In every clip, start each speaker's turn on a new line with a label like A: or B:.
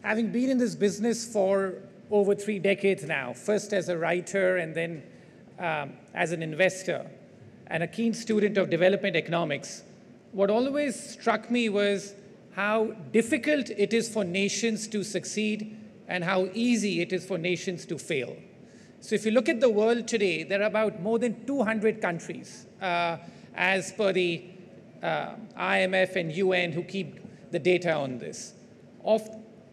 A: Having been in this business for over 3 decades now, first as a writer and then as an investor and a keen student of development economics, what always struck me was how difficult it is for nations to succeed and how easy it is for nations to fail. So if you look at the world today, there are about more than 200 countries, as per the IMF and UN, who keep the data on this.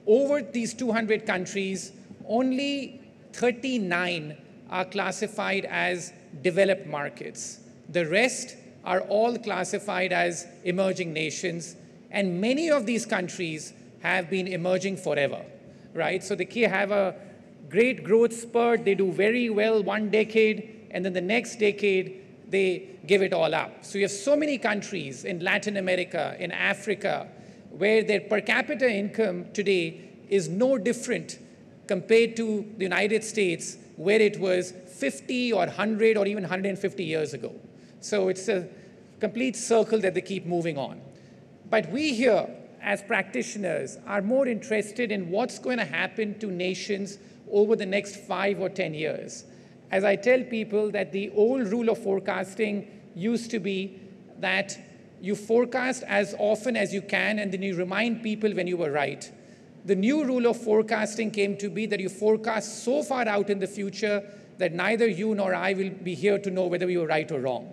A: Over these 200 countries, only 39 are classified as developed markets. The rest are all classified as emerging nations, and many of these countries have been emerging forever, right? So they have a great growth spurt, they do very well 1 decade, and then the next decade, they give it all up. So you have so many countries in Latin America, in Africa, where their per capita income today is no different compared to the United States, where it was 50 or 100 or even 150 years ago. So it's a complete circle that they keep moving on. But we here, as practitioners, are more interested in what's going to happen to nations over the next 5 or 10 years. As I tell people that the old rule of forecasting used to be that you forecast as often as you can and then you remind people when you were right. The new rule of forecasting came to be that you forecast so far out in the future that neither you nor I will be here to know whether we were right or wrong.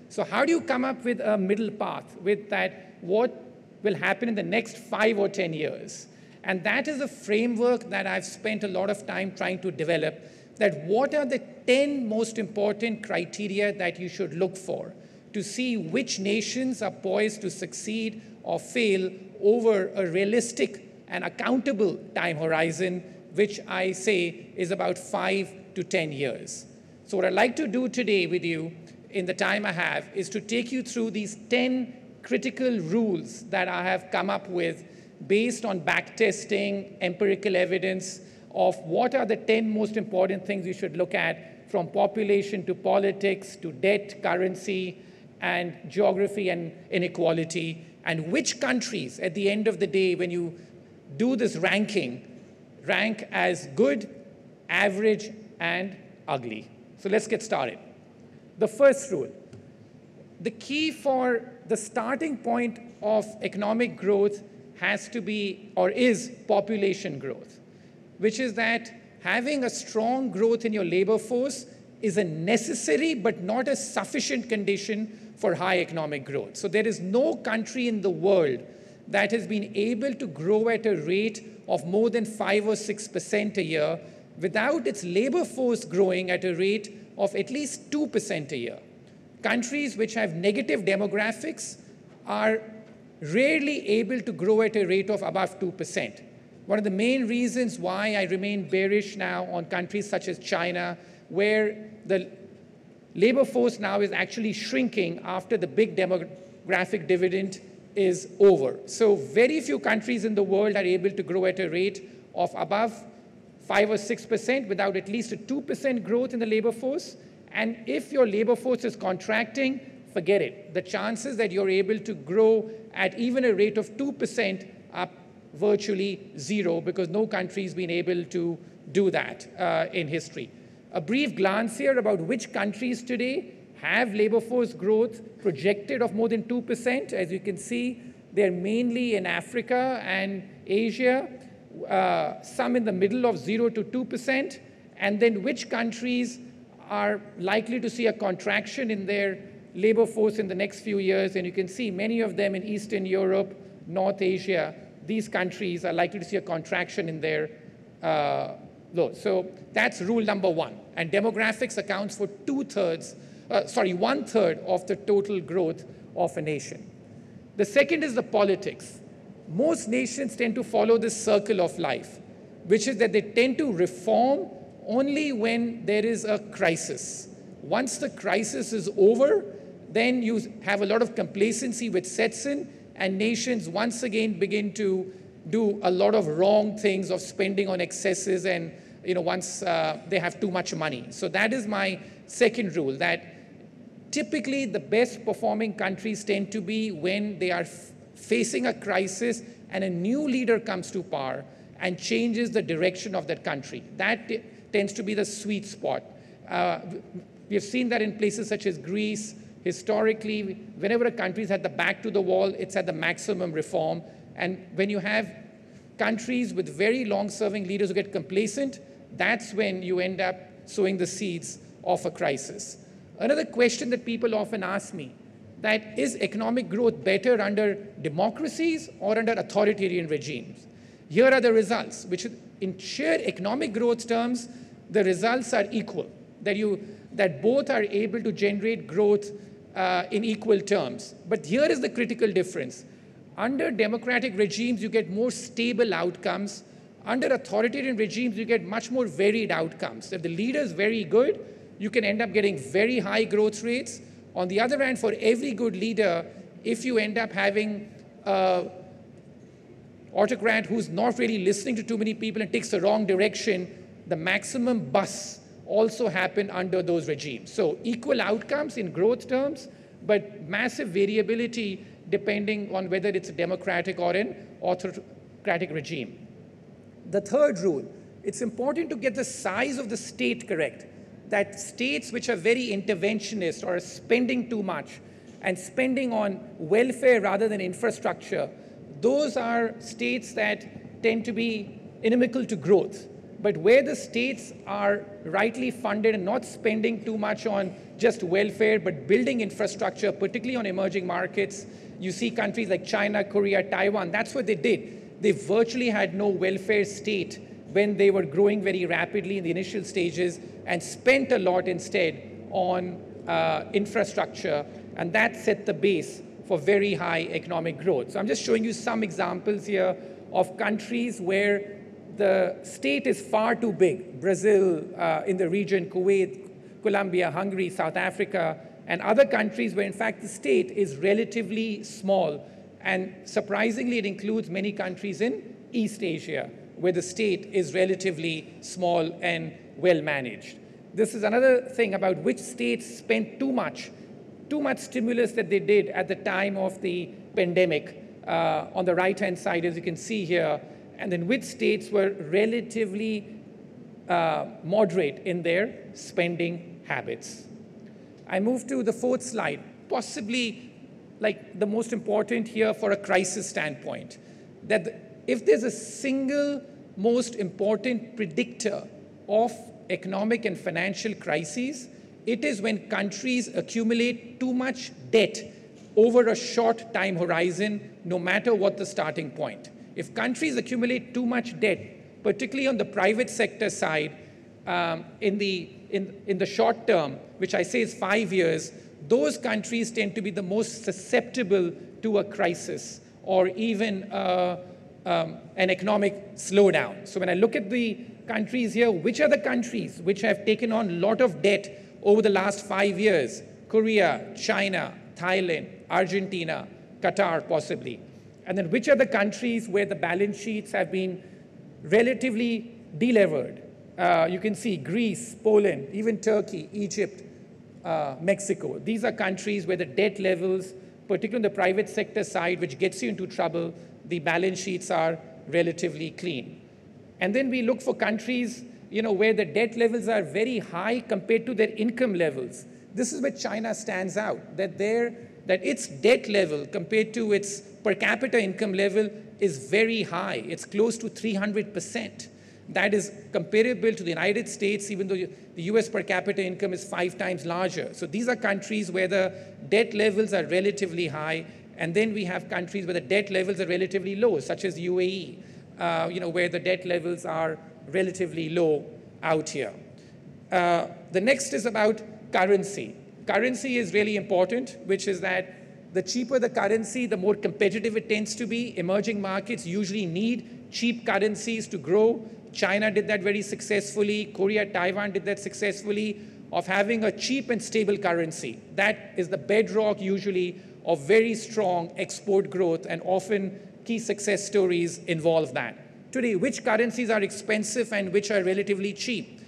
A: So how do you come up with a middle path with that, what will happen in the next 5 or 10 years? And that is a framework that I've spent a lot of time trying to develop, that what are the 10 most important criteria that you should look for to see which nations are poised to succeed or fail over a realistic and accountable time horizon, which I say is about 5 to 10 years. So what I'd like to do today with you in the time I have is to take you through these 10 critical rules that I have come up with based on backtesting, empirical evidence of what are the 10 most important things you should look at, from population to politics to debt, currency, and geography and inequality, and which countries at the end of the day, when you do this ranking, rank as good, average, and ugly. So let's get started. The first rule. The key for the starting point of economic growth has to be, or is, population growth, which is that having a strong growth in your labor force is a necessary but not a sufficient condition for high economic growth. So there is no country in the world that has been able to grow at a rate of more than 5 or 6% a year without its labor force growing at a rate of at least 2% a year. Countries which have negative demographics are rarely able to grow at a rate of above 2%. One of the main reasons why I remain bearish now on countries such as China, where the labor force now is actually shrinking after the big demographic dividend is over. So very few countries in the world are able to grow at a rate of above 5 or 6% without at least a 2% growth in the labor force. And if your labor force is contracting, forget it. The chances that you're able to grow at even a rate of 2% are virtually zero, because no country has been able to do that in history. A brief glance here about which countries today have labor force growth projected of more than 2%. As you can see, they're mainly in Africa and Asia, some in the middle of 0 to 2%, and then which countries are likely to see a contraction in their labor force in the next few years. And you can see many of them in Eastern Europe, North Asia. These countries are likely to see a contraction in their load. So that's rule number 1. And demographics accounts for 1/3 of the total growth of a nation. The second is the politics. Most nations tend to follow this circle of life, which is that they tend to reform only when there is a crisis. Once the crisis is over, then you have a lot of complacency which sets in, and nations once again begin to do a lot of wrong things of spending on excesses, and once they have too much money. So that is my second rule, that typically the best performing countries tend to be when they are facing a crisis and a new leader comes to power, and changes the direction of that country. That tends to be the sweet spot. We have seen that in places such as Greece. Historically, whenever a country's had the back to the wall, it's at the maximum reform. And when you have countries with very long-serving leaders who get complacent, that's when you end up sowing the seeds of a crisis. Another question that people often ask me, that is economic growth better under democracies or under authoritarian regimes? Here are the results, which in sheer economic growth terms, the results are equal, that both are able to generate growth in equal terms. But here is the critical difference. Under democratic regimes, you get more stable outcomes. Under authoritarian regimes, you get much more varied outcomes. If the leader is very good, you can end up getting very high growth rates. On the other hand, for every good leader, if you end up having an autocrat who's not really listening to too many people and takes the wrong direction, the maximum bust also happen under those regimes. So equal outcomes in growth terms, but massive variability depending on whether it's a democratic or an autocratic regime. The third rule, it's important to get the size of the state correct. That states which are very interventionist or are spending too much and spending on welfare rather than infrastructure, those are states that tend to be inimical to growth. But where the states are rightly funded and not spending too much on just welfare, but building infrastructure, particularly on emerging markets, you see countries like China, Korea, Taiwan, that's what they did. They virtually had no welfare state when they were growing very rapidly in the initial stages and spent a lot instead on infrastructure, and that set the base for very high economic growth. So I'm just showing you some examples here of countries where the state is far too big. Brazil, in the region, Kuwait, Colombia, Hungary, South Africa, and other countries where in fact the state is relatively small. And surprisingly, it includes many countries in East Asia, where the state is relatively small and well managed. This is another thing about which states spent too much stimulus that they did at the time of the pandemic. On the right-hand side, as you can see here, and then which states were relatively moderate in their spending habits. I move to the fourth slide, possibly like the most important here for a crisis standpoint, that if there's a single most important predictor of economic and financial crises, it is when countries accumulate too much debt over a short time horizon, no matter what the starting point. If countries accumulate too much debt, particularly on the private sector side, in the short term, which I say is 5 years, those countries tend to be the most susceptible to a crisis or even an economic slowdown. So when I look at the countries here, which are the countries which have taken on a lot of debt over the last 5 years? Korea, China, Thailand, Argentina, Qatar possibly. And then which are the countries where the balance sheets have been relatively delevered? You can see Greece, Poland, even Turkey, Egypt, Mexico. These are countries where the debt levels, particularly on the private sector side, which gets you into trouble, the balance sheets are relatively clean. And then we look for countries, where the debt levels are very high compared to their income levels. This is where China stands out, that its debt level compared to its per capita income level is very high. It's close to 300%. That is comparable to the United States, even though the US per capita income is 5 times larger. So these are countries where the debt levels are relatively high, and then we have countries where the debt levels are relatively low, such as UAE, where the debt levels are relatively low out here. The next is about currency. Currency is really important, which is that the cheaper the currency, the more competitive it tends to be. Emerging markets usually need cheap currencies to grow. China did that very successfully. Korea, Taiwan did that successfully, of having a cheap and stable currency. That is the bedrock usually of very strong export growth, and often key success stories involve that. Today, which currencies are expensive and which are relatively cheap?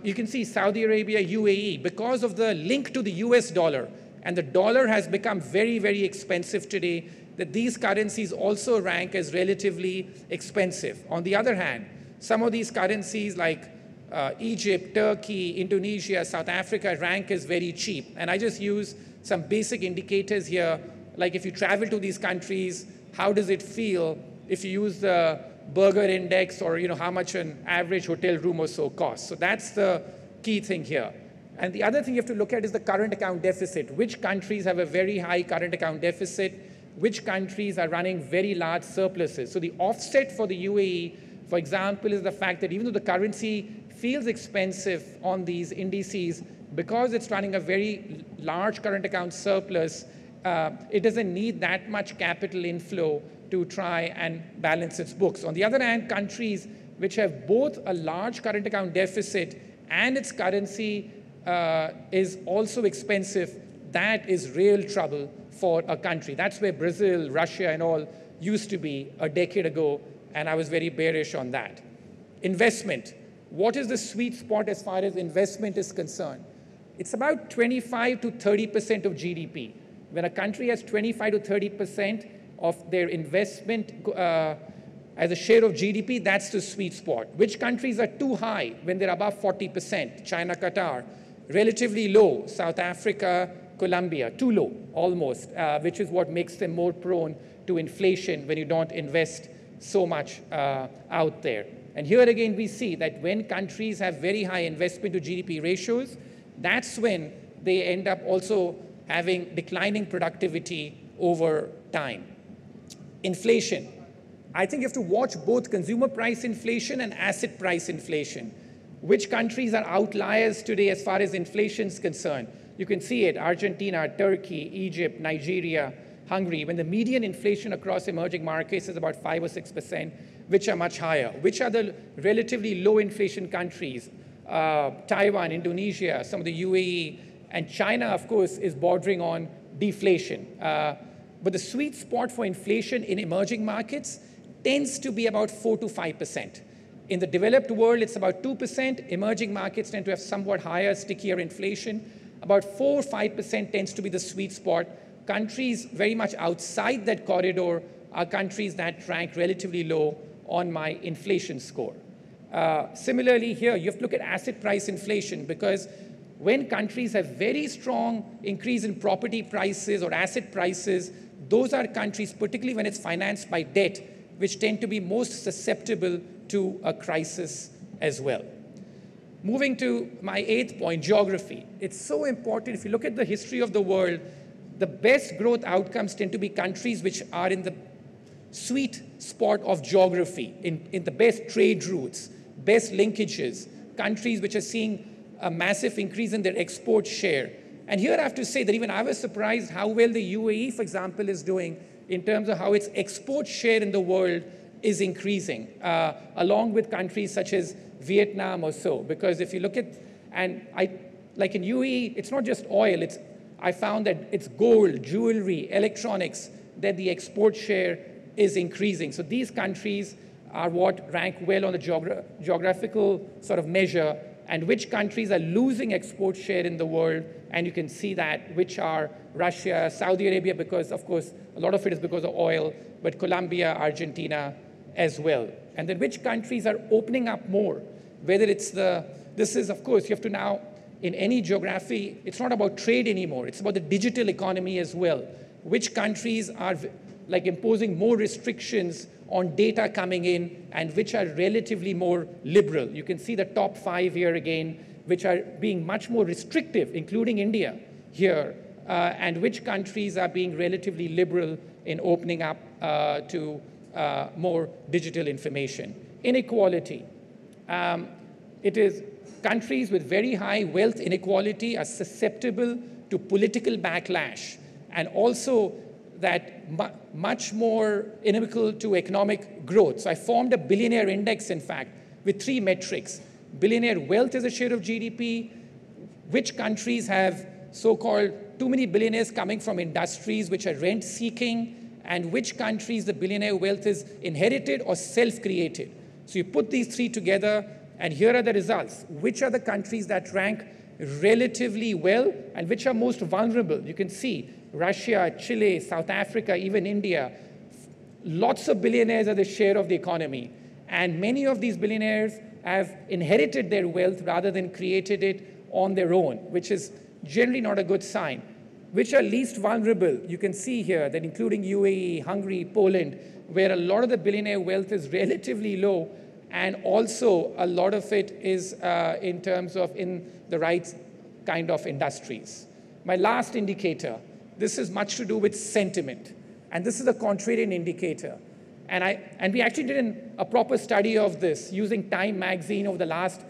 A: You can see Saudi Arabia, UAE, because of the link to the US dollar and the dollar has become very, very expensive today, that these currencies also rank as relatively expensive. On the other hand, some of these currencies like Egypt, Turkey, Indonesia, South Africa rank as very cheap. And I just use some basic indicators here, like if you travel to these countries, how does it feel if you use the burger index, or how much an average hotel room or so costs. So that's the key thing here. And the other thing you have to look at is the current account deficit. Which countries have a very high current account deficit? Which countries are running very large surpluses? So the offset for the UAE, for example, is the fact that even though the currency feels expensive on these indices, because it's running a very large current account surplus, it doesn't need that much capital inflow to try and balance its books. On the other hand, countries which have both a large current account deficit and its currency is also expensive, that is real trouble for a country. That's where Brazil, Russia, and all used to be a decade ago, and I was very bearish on that. Investment. What is the sweet spot as far as investment is concerned? It's about 25 to 30% of GDP. When a country has 25 to 30% of their investment as a share of GDP, that's the sweet spot. Which countries are too high when they're above 40%? China, Qatar. Relatively low, South Africa, Colombia. Too low, almost, which is what makes them more prone to inflation when you don't invest so much out there. And here again, we see that when countries have very high investment to GDP ratios, that's when they end up also having declining productivity over time. Inflation. I think you have to watch both consumer price inflation and asset price inflation. Which countries are outliers today as far as inflation is concerned? You can see it, Argentina, Turkey, Egypt, Nigeria, Hungary, when the median inflation across emerging markets is about 5 or 6%, which are much higher. Which are the relatively low inflation countries? Taiwan, Indonesia, some of the UAE, and China, of course, is bordering on deflation. But the sweet spot for inflation in emerging markets tends to be about 4 to 5%. In the developed world, it's about 2%. Emerging markets tend to have somewhat higher, stickier inflation. About 4 or 5% tends to be the sweet spot. Countries very much outside that corridor are countries that rank relatively low on my inflation score. Similarly here, you have to look at asset price inflation, because when countries have very strong increase in property prices or asset prices, those are countries, particularly when it's financed by debt, which tend to be most susceptible to a crisis as well. Moving to my 8th point, geography. It's so important. If you look at the history of the world, the best growth outcomes tend to be countries which are in the sweet spot of geography, in the best trade routes, best linkages, countries which are seeing a massive increase in their export share. And here I have to say that even I was surprised how well the UAE, for example, is doing in terms of how its export share in the world is increasing, along with countries such as Vietnam or so. Because if you look at, like in UAE, it's not just oil, I found that it's gold, jewelry, electronics, that the export share is increasing. So these countries are what rank well on the geographical sort of measure, and which countries are losing export share in the world. And you can see that, which are Russia, Saudi Arabia, because of course, a lot of it is because of oil, but Colombia, Argentina as well. And then which countries are opening up more, whether it's this is, of course, you have to now, in any geography, it's not about trade anymore, it's about the digital economy as well. Which countries are like imposing more restrictions on data coming in, and which are relatively more liberal. You can see the top 5 here again, which are being much more restrictive, including India here, and which countries are being relatively liberal in opening up to more digital information. Inequality. It is countries with very high wealth inequality are susceptible to political backlash, and also that much more inimical to economic growth. So I formed a billionaire index, in fact, with 3 metrics. Billionaire wealth as a share of GDP, which countries have so-called too many billionaires coming from industries which are rent-seeking, and which countries the billionaire wealth is inherited or self-created. So you put these 3 together, and here are the results. Which are the countries that rank relatively well and which are most vulnerable. You can see Russia, Chile, South Africa, even India. Lots of billionaires are the share of the economy. And many of these billionaires have inherited their wealth rather than created it on their own, which is generally not a good sign. Which are least vulnerable? You can see here that including UAE, Hungary, Poland, where a lot of the billionaire wealth is relatively low, and also a lot of it is in terms of in the right kind of industries. My last indicator, this is much to do with sentiment. And this is a contrarian indicator. And we actually did a proper study of this using Time magazine over the last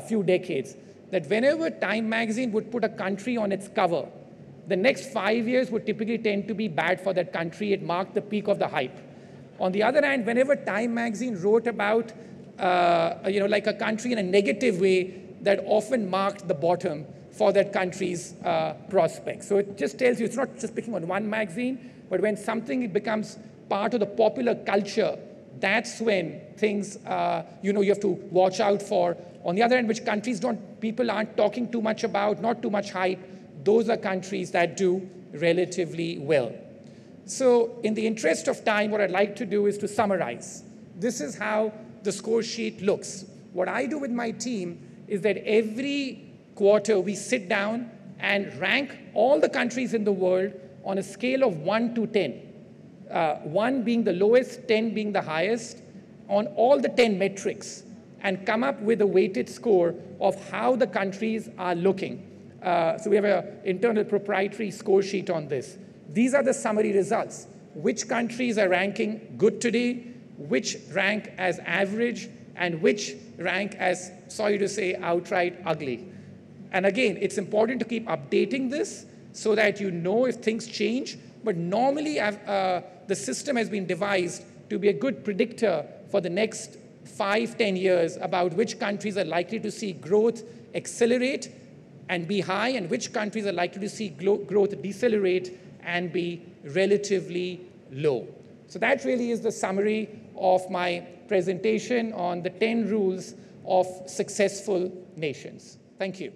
A: few decades, that whenever Time magazine would put a country on its cover, the next 5 years would typically tend to be bad for that country. It marked the peak of the hype. On the other hand, whenever Time magazine wrote about like a country in a negative way, that often marked the bottom for that country's prospects. So it just tells you, it's not just picking on one magazine, but when something becomes part of the popular culture, that's when things you have to watch out for. On the other hand, which countries people aren't talking too much about, not too much hype, those are countries that do relatively well. So in the interest of time, what I'd like to do is to summarize. This is how the score sheet looks. What I do with my team is that every quarter we sit down and rank all the countries in the world on a scale of 1 to 10. 1 being the lowest, 10 being the highest, on all the 10 metrics, and come up with a weighted score of how the countries are looking. So we have an internal proprietary score sheet on this. These are the summary results. Which countries are ranking good today, which rank as average, and which rank as, sorry to say, outright ugly. And again, it's important to keep updating this so that you know if things change. But normally, the system has been devised to be a good predictor for the next 5-10 years about which countries are likely to see growth accelerate and be high, and which countries are likely to see growth decelerate and be relatively low. So that really is the summary of my presentation on the 10 rules of successful nations. Thank you.